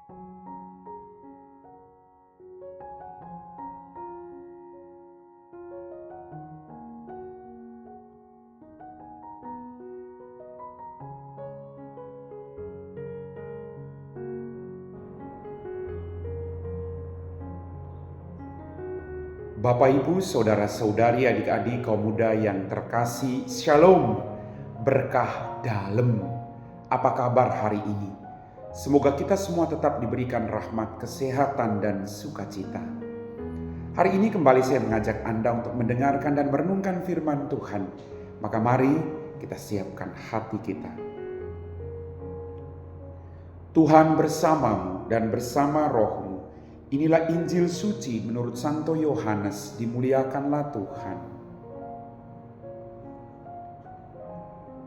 Bapak, Ibu, saudara-saudari, adik-adik, kaum muda yang terkasih, Shalom, berkah dalam. Apa kabar hari ini? Semoga kita semua tetap diberikan rahmat, kesehatan, dan sukacita. Hari ini kembali saya mengajak Anda untuk mendengarkan dan merenungkan firman Tuhan. Maka mari kita siapkan hati kita. Tuhan bersamamu dan bersama rohmu. Inilah Injil suci menurut Santo Yohanes, dimuliakanlah Tuhan.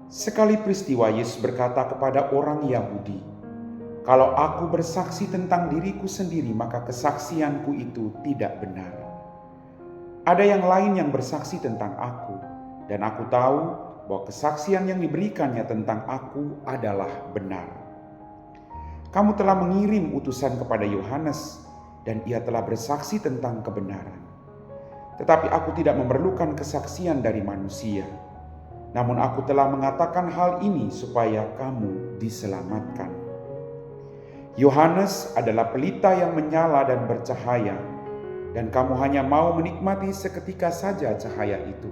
Sekali peristiwa Yesus berkata kepada orang Yahudi, "Kalau aku bersaksi tentang diriku sendiri, maka kesaksianku itu tidak benar. Ada yang lain yang bersaksi tentang aku, dan aku tahu bahwa kesaksian yang diberikannya tentang aku adalah benar. Kamu telah mengirim utusan kepada Yohanes, dan ia telah bersaksi tentang kebenaran. Tetapi aku tidak memerlukan kesaksian dari manusia. Namun aku telah mengatakan hal ini supaya kamu diselamatkan. Yohanes adalah pelita yang menyala dan bercahaya, dan kamu hanya mau menikmati seketika saja cahaya itu.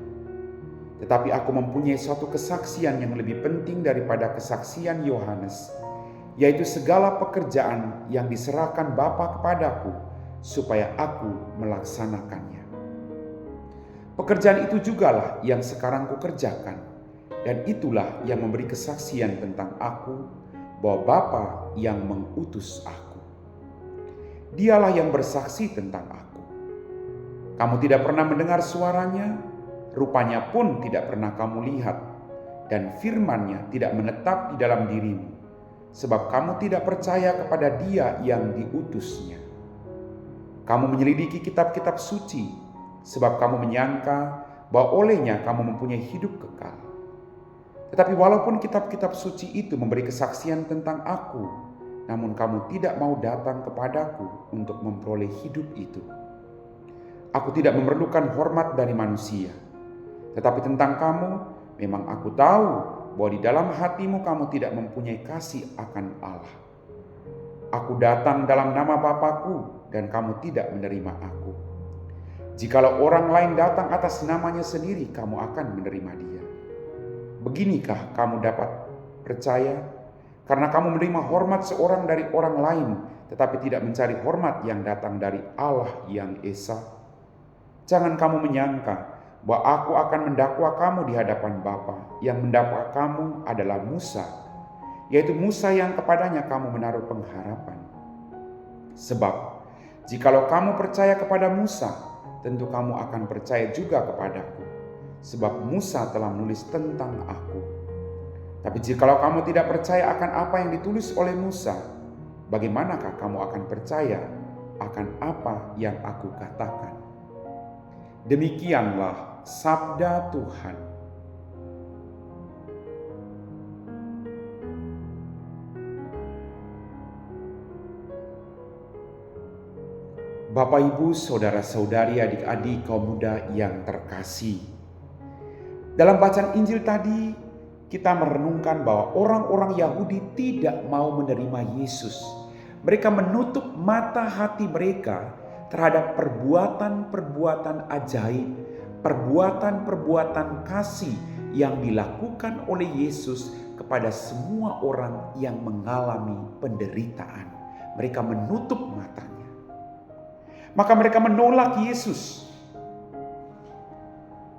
Tetapi aku mempunyai suatu kesaksian yang lebih penting daripada kesaksian Yohanes, yaitu segala pekerjaan yang diserahkan Bapa kepadaku, supaya aku melaksanakannya. Pekerjaan itu jugalah yang sekarang kukerjakan, dan itulah yang memberi kesaksian tentang aku, bahwa Bapa yang mengutus aku. Dialah yang bersaksi tentang aku. Kamu tidak pernah mendengar suaranya, rupanya pun tidak pernah kamu lihat, dan firman-Nya tidak menetap di dalam dirimu, sebab kamu tidak percaya kepada Dia yang diutusnya. Kamu menyelidiki kitab-kitab suci, sebab kamu menyangka bahwa olehnya kamu mempunyai hidup kekal. Tetapi walaupun kitab-kitab suci itu memberi kesaksian tentang aku, namun kamu tidak mau datang kepadaku untuk memperoleh hidup itu. Aku tidak memerlukan hormat dari manusia, tetapi tentang kamu, memang aku tahu bahwa di dalam hatimu kamu tidak mempunyai kasih akan Allah. Aku datang dalam nama Bapa-Ku, dan kamu tidak menerima aku. Jikalau orang lain datang atas namanya sendiri, kamu akan menerima dia. Beginikah kamu dapat percaya? Karena kamu menerima hormat seorang dari orang lain, tetapi tidak mencari hormat yang datang dari Allah yang Esa. Jangan kamu menyangka bahwa aku akan mendakwa kamu di hadapan Bapa. Yang mendakwa kamu adalah Musa, yaitu Musa yang kepadanya kamu menaruh pengharapan. Sebab jikalau kamu percaya kepada Musa, tentu kamu akan percaya juga kepadaku, sebab Musa telah menulis tentang aku. Tapi jikalau kamu tidak percaya akan apa yang ditulis oleh Musa, bagaimanakah kamu akan percaya akan apa yang aku katakan?" Demikianlah sabda Tuhan. Bapak, Ibu, saudara-saudari, adik-adik, kaum muda yang terkasih. Dalam bacaan Injil tadi, kita merenungkan bahwa orang-orang Yahudi tidak mau menerima Yesus. Mereka menutup mata hati mereka terhadap perbuatan-perbuatan ajaib, perbuatan-perbuatan kasih yang dilakukan oleh Yesus kepada semua orang yang mengalami penderitaan. Mereka menutup matanya. Maka mereka menolak Yesus.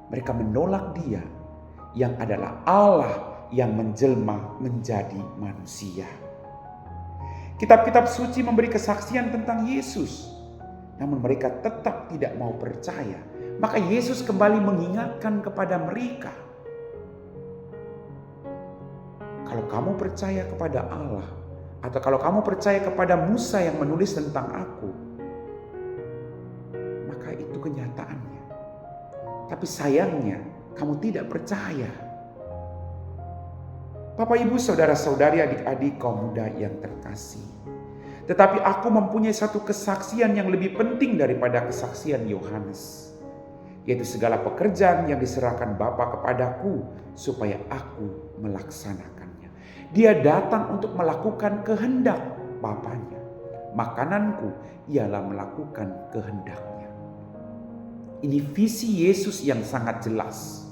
Mereka menolak Dia yang adalah Allah yang menjelma menjadi manusia. Kitab-kitab suci memberi kesaksian tentang Yesus, namun mereka tetap tidak mau percaya. Maka Yesus kembali mengingatkan kepada mereka, kalau kamu percaya kepada Allah, atau kalau kamu percaya kepada Musa yang menulis tentang aku, maka itu kenyataannya. Tapi sayangnya kamu tidak percaya. Bapak, Ibu, saudara-saudari, adik-adik, kaum muda yang terkasih. Tetapi aku mempunyai satu kesaksian yang lebih penting daripada kesaksian Yohanes, yaitu segala pekerjaan yang diserahkan Bapa kepadaku supaya aku melaksanakannya. Dia datang untuk melakukan kehendak Bapanya. Makananku ialah melakukan kehendaknya. Ini visi Yesus yang sangat jelas.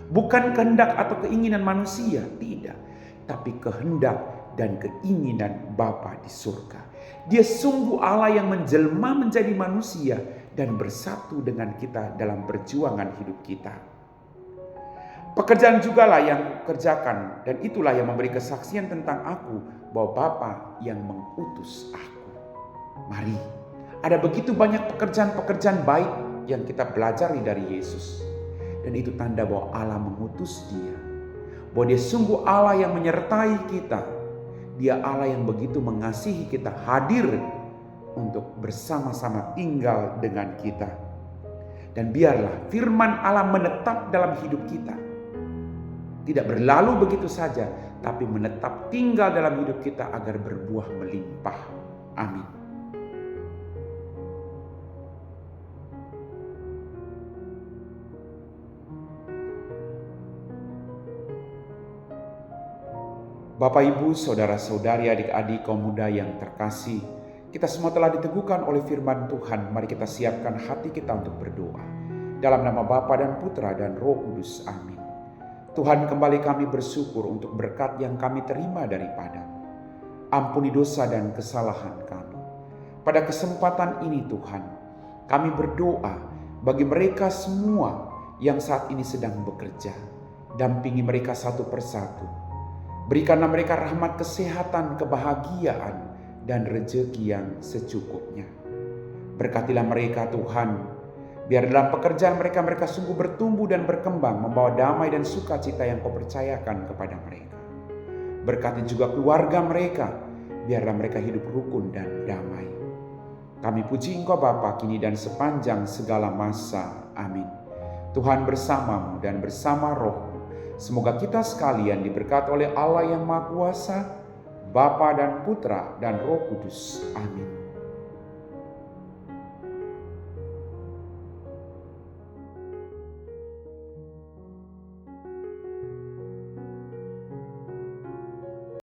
Bukan kehendak atau keinginan manusia, tidak. Tapi kehendak dan keinginan Bapa di surga. Dia sungguh Allah yang menjelma menjadi manusia dan bersatu dengan kita dalam perjuangan hidup kita. Pekerjaan jugalah yang kerjakan, dan itulah yang memberi kesaksian tentang aku bahwa Bapa yang mengutus aku. Mari, ada begitu banyak pekerjaan-pekerjaan baik yang kita pelajari dari Yesus. Dan itu tanda bahwa Allah mengutus Dia. Bahwa Dia sungguh Allah yang menyertai kita. Dia Allah yang begitu mengasihi kita, hadir untuk bersama-sama tinggal dengan kita. Dan biarlah firman Allah menetap dalam hidup kita. Tidak berlalu begitu saja, tapi menetap tinggal dalam hidup kita agar berbuah melimpah. Amin. Bapak, Ibu, saudara-saudari, adik-adik, kaum muda yang terkasih, kita semua telah diteguhkan oleh firman Tuhan. Mari kita siapkan hati kita untuk berdoa. Dalam nama Bapa dan Putra dan Roh Kudus. Amin. Tuhan, kembali kami bersyukur untuk berkat yang kami terima daripada-Mu. Ampuni dosa dan kesalahan kami. Pada kesempatan ini Tuhan, kami berdoa bagi mereka semua yang saat ini sedang bekerja. Dampingi mereka satu persatu. Berikanlah mereka rahmat kesehatan, kebahagiaan, dan rezeki yang secukupnya. Berkatilah mereka Tuhan, biar dalam pekerjaan mereka sungguh bertumbuh dan berkembang, membawa damai dan sukacita yang Kau percayakan kepada mereka. Berkati juga keluarga mereka, biarlah mereka hidup rukun dan damai. Kami puji Engkau Bapa kini dan sepanjang segala masa. Amin. Tuhan bersama-Mu dan bersama Roh. Semoga kita sekalian diberkati oleh Allah yang Maha Kuasa, Bapa dan Putra dan Roh Kudus. Amin.